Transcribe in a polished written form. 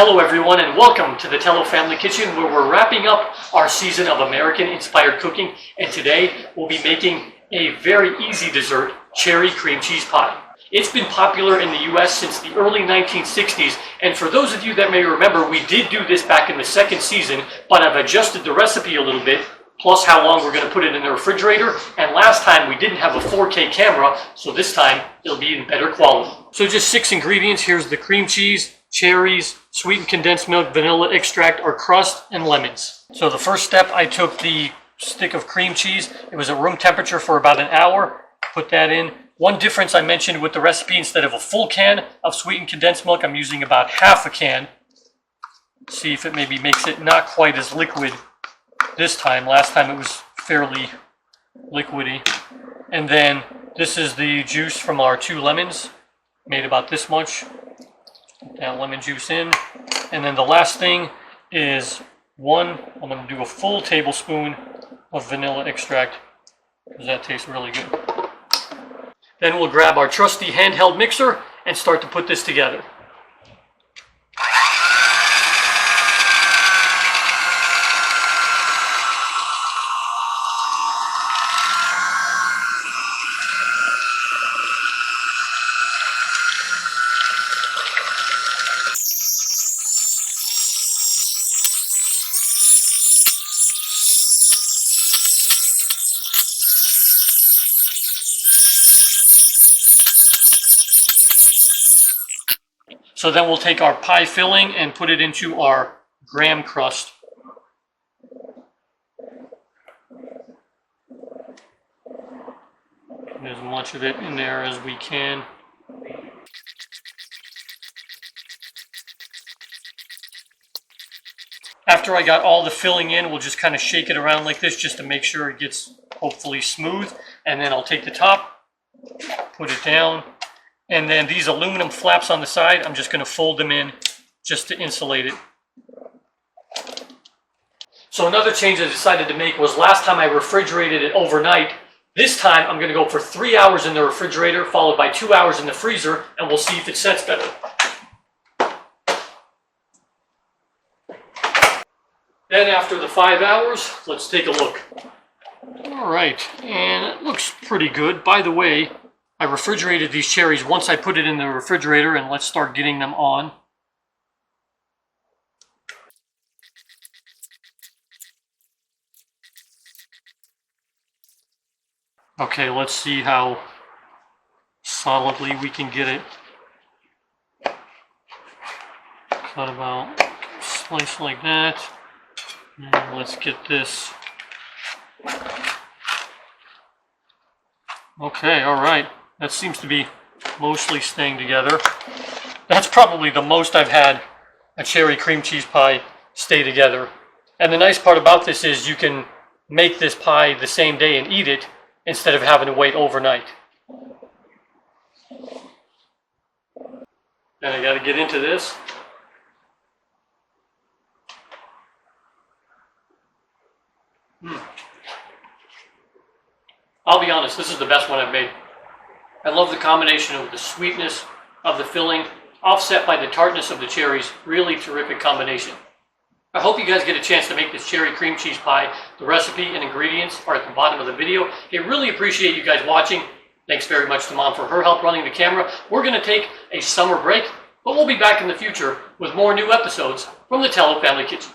Hello everyone and welcome to the Tellow Family Kitchen, where we're wrapping up our season of American-inspired cooking, and today we'll be making a very easy dessert, cherry cream cheese pie. It's been popular in the US since the early 1960s, and for those of you that may remember, we did do this back in the second season, but I've adjusted the recipe a little bit, plus how long we're going to put it in the refrigerator, and last time we didn't have a 4K camera, so this time it'll be in better quality. So just 6 ingredients. Here's the cream cheese, cherries, sweetened condensed milk, vanilla extract or crust, and lemons. So the first step, I took the stick of cream cheese. It was at room temperature for about an hour. Put that in. One difference I mentioned with the recipe, instead of a full can of sweetened condensed milk, I'm using about half a can. See if it maybe makes it not quite as liquid this time. Last time it was fairly liquidy. And then this is the juice from our 2 lemons, made about this much. Put that lemon juice in. And then the last thing is I'm going to do a full tablespoon of vanilla extract, because that tastes really good. Then we'll grab our trusty handheld mixer and start to put this together. So then we'll take our pie filling and put it into our Graham Crust. Get as much of it in there as we can. After I got all the filling in, we'll just kind of shake it around like this just to make sure it gets hopefully smooth. And then I'll take the top, put it down. And then these aluminum flaps on the side, I'm just going to fold them in just to insulate it. So another change I decided to make was, last time I refrigerated it overnight. This time I'm going to go for 3 hours in the refrigerator, followed by 2 hours in the freezer, and we'll see if it sets better. Then after the 5 hours, let's take a look. All right, and it looks pretty good. By the way, I refrigerated these cherries once I put it in the refrigerator, and let's start getting them on. Okay, let's see how solidly we can get it. Cut about a slice like that. And let's get this. Okay, all right. That seems to be mostly staying together. That's probably the most I've had a cherry cream cheese pie stay together. And the nice part about this is you can make this pie the same day and eat it instead of having to wait overnight. Then I got to get into this. I'll be honest, this is the best one I've made. I love the combination of the sweetness of the filling, offset by the tartness of the cherries. Really terrific combination. I hope you guys get a chance to make this cherry cream cheese pie. The recipe and ingredients are at the bottom of the video. I really appreciate you guys watching. Thanks very much to Mom for her help running the camera. We're going to take a summer break, but we'll be back in the future with more new episodes from the Tellow Family Kitchen.